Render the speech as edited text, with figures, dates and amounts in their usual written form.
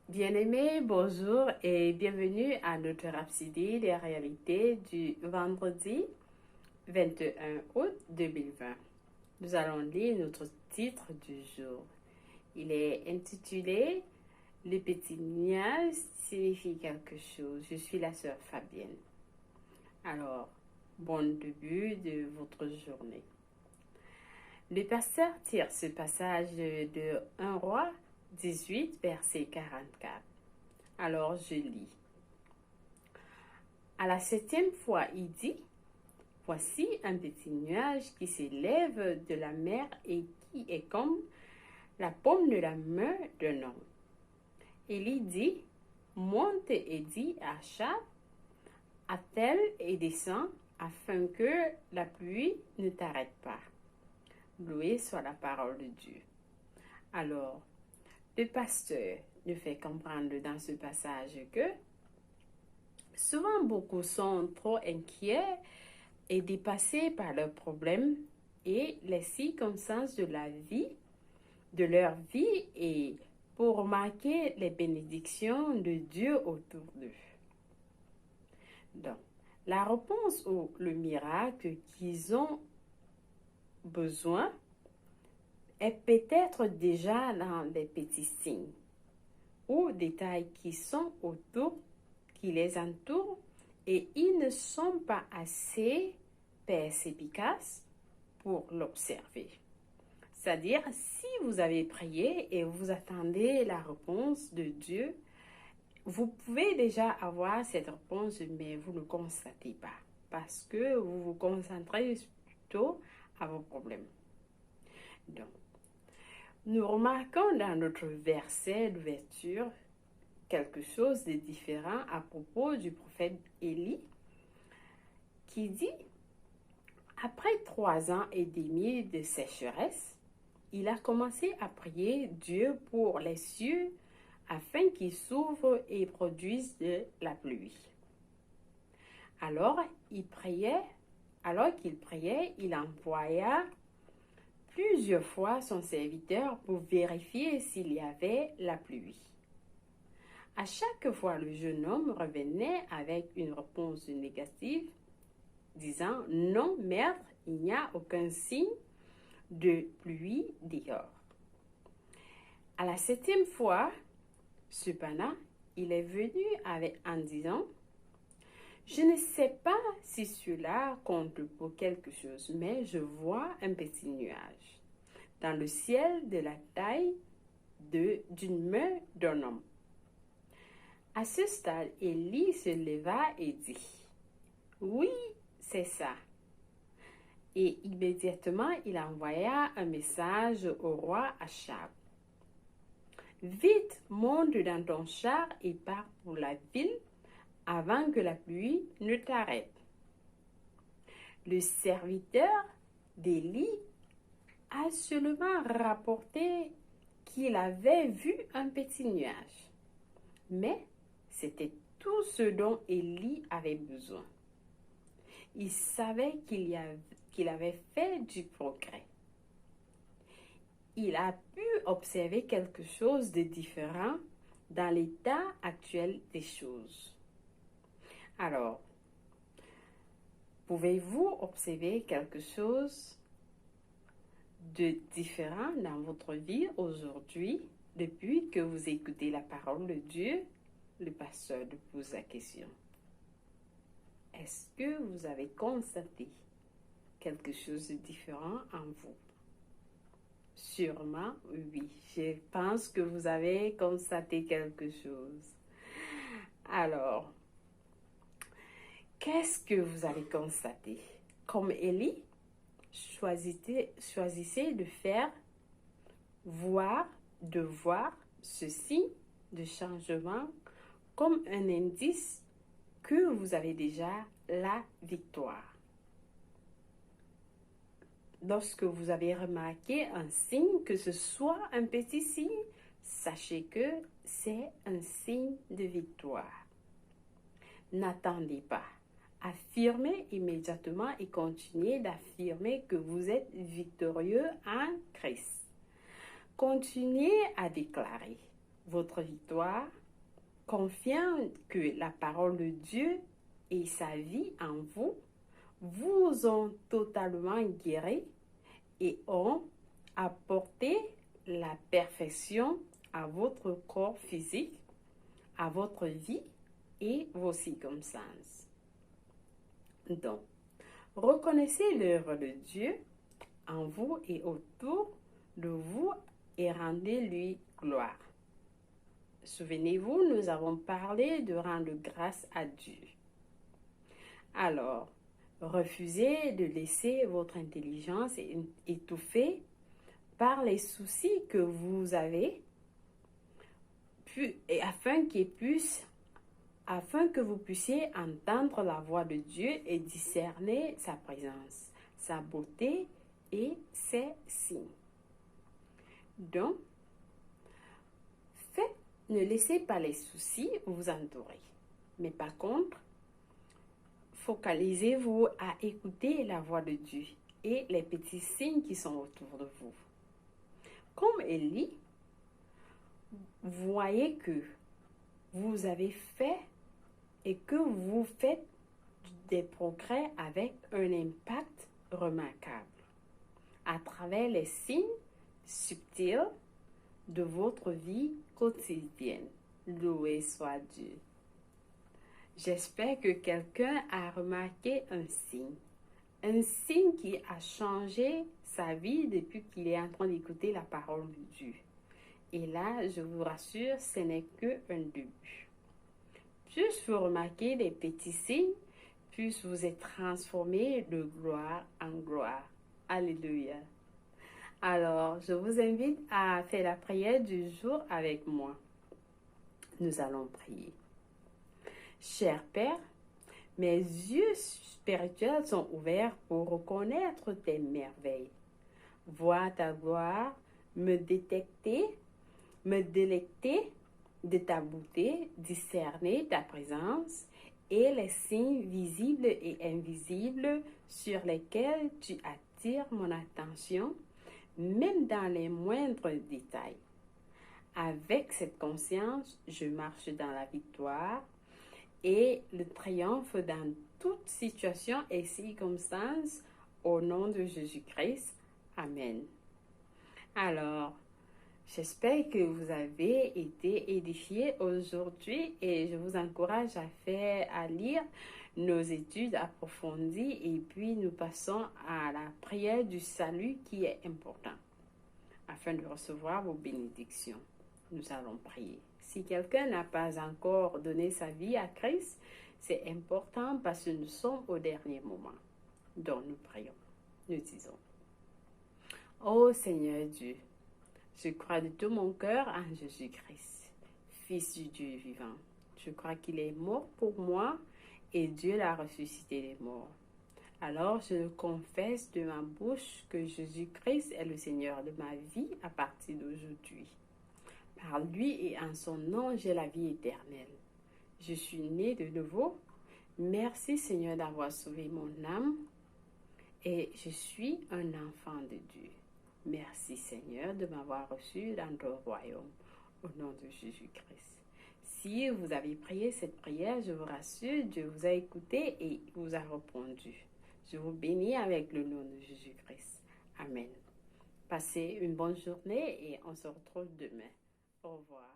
Bien-aimés, bonjour et bienvenue à notre Rhapsodie des réalités du vendredi 21 août 2020. Nous allons lire notre titre du jour. Il est intitulé Le petit nuage signifie quelque chose. Je suis la sœur Fabienne. Alors, bon début de votre journée. Le pasteur tire ce passage de 1 Roi 18, verset 44. Alors je lis. À la 7e fois, il dit, voici un petit nuage qui s'élève de la mer et qui est comme la paume de la main d'un homme. Élie dit, monte et dit à Achab, attelle et descend afin que la pluie ne t'arrête pas. Loué soit la parole de Dieu. Alors, le pasteur nous fait comprendre dans ce passage que souvent beaucoup sont trop inquiets et dépassés par leurs problèmes et les circonstances de leur vie et pour remarquer les bénédictions de Dieu autour d'eux. Donc, la réponse ou le miracle qu'ils ont besoin est peut-être déjà dans les petits signes ou détails qui sont autour, qui les entourent et ils ne sont pas assez perspicaces pour l'observer. C'est-à-dire, si vous avez prié et vous attendez la réponse de Dieu, vous pouvez déjà avoir cette réponse, mais vous ne constatez pas parce que vous vous concentrez plutôt à vos problèmes. Donc, nous remarquons dans notre verset d'ouverture quelque chose de différent à propos du prophète Élie qui dit, après 3 ans et demi de sécheresse, il a commencé à prier Dieu pour les cieux afin qu'il s'ouvre et produise de la pluie. Alors qu'il priait, il envoya plusieurs fois son serviteur pour vérifier s'il y avait la pluie. À chaque fois, le jeune homme revenait avec une réponse négative, disant « Non, maître, il n'y a aucun signe de pluie dehors. » À la 7e fois, cependant, il est venu en disant « Je ne sais pas si cela compte pour quelque chose, mais je vois un petit nuage dans le ciel de la taille d'une main d'un homme. » À ce stade, Élie se leva et dit, « Oui, c'est ça. » Et immédiatement, il envoya un message au roi Achab. « Vite, monte dans ton char et pars pour la ville avant que la pluie ne t'arrête. » Le serviteur d'Élie a seulement rapporté qu'il avait vu un petit nuage. Mais c'était tout ce dont Élie avait besoin. Il savait qu'il avait fait du progrès. Il a pu observer quelque chose de différent dans l'état actuel des choses. Alors, pouvez-vous observer quelque chose de différent dans votre vie aujourd'hui depuis que vous écoutez la parole de Dieu? Le pasteur de pose la question. Est-ce que vous avez constaté quelque chose de différent en vous? Sûrement, oui. Je pense que vous avez constaté quelque chose. Alors, qu'est-ce que vous avez constaté? Comme Élie, choisissez de voir ce signe de changement comme un indice que vous avez déjà la victoire. Lorsque vous avez remarqué un signe, que ce soit un petit signe, sachez que c'est un signe de victoire. N'attendez pas. Affirmez immédiatement et continuez d'affirmer que vous êtes victorieux en Christ. Continuez à déclarer votre victoire, confiant que la parole de Dieu et sa vie en vous vous ont totalement guéri et ont apporté la perfection à votre corps physique, à votre vie et vos circonstances. Donc, reconnaissez l'œuvre de Dieu en vous et autour de vous et rendez-lui gloire. Souvenez-vous, nous avons parlé de rendre grâce à Dieu. Alors, refusez de laisser votre intelligence étouffée par les soucis que vous avez, afin que vous puissiez entendre la voix de Dieu et discerner sa présence, sa beauté et ses signes. Donc, ne laissez pas les soucis vous entourer. Mais par contre, focalisez-vous à écouter la voix de Dieu et les petits signes qui sont autour de vous. Comme Élie, voyez que vous avez fait et que vous faites des progrès avec un impact remarquable à travers les signes subtils de votre vie quotidienne. Loué soit Dieu. J'espère que quelqu'un a remarqué un signe qui a changé sa vie depuis qu'il est en train d'écouter la parole de Dieu. Et là, je vous rassure, ce n'est qu'un début. Plus vous remarquez des petits signes, plus vous êtes transformé de gloire en gloire. Alléluia. Alors, je vous invite à faire la prière du jour avec moi. Nous allons prier. Cher Père, mes yeux spirituels sont ouverts pour reconnaître tes merveilles, voir ta gloire, me délecter de ta beauté, discerner ta présence et les signes visibles et invisibles sur lesquels tu attires mon attention, même dans les moindres détails. Avec cette conscience, je marche dans la victoire et le triomphe dans toute situation et circonstance au nom de Jésus-Christ. Amen. Alors, j'espère que vous avez été édifiés aujourd'hui et je vous encourage à lire nos études approfondies et puis nous passons à la prière du salut qui est important afin de recevoir vos bénédictions. Nous allons prier. Si quelqu'un n'a pas encore donné sa vie à Christ, c'est important parce que nous sommes au dernier moment. Donc nous prions. Nous disons: Ô Seigneur Dieu, je crois de tout mon cœur en Jésus-Christ, Fils du Dieu vivant. Je crois qu'il est mort pour moi et Dieu l'a ressuscité des morts. Alors je confesse de ma bouche que Jésus-Christ est le Seigneur de ma vie à partir d'aujourd'hui. Par lui et en son nom, j'ai la vie éternelle. Je suis né de nouveau. Merci Seigneur d'avoir sauvé mon âme et je suis un enfant de Dieu. Merci Seigneur de m'avoir reçu dans ton royaume au nom de Jésus-Christ. Si vous avez prié cette prière, je vous rassure, Dieu vous a écouté et vous a répondu. Je vous bénis avec le nom de Jésus-Christ. Amen. Passez une bonne journée et on se retrouve demain. Au revoir.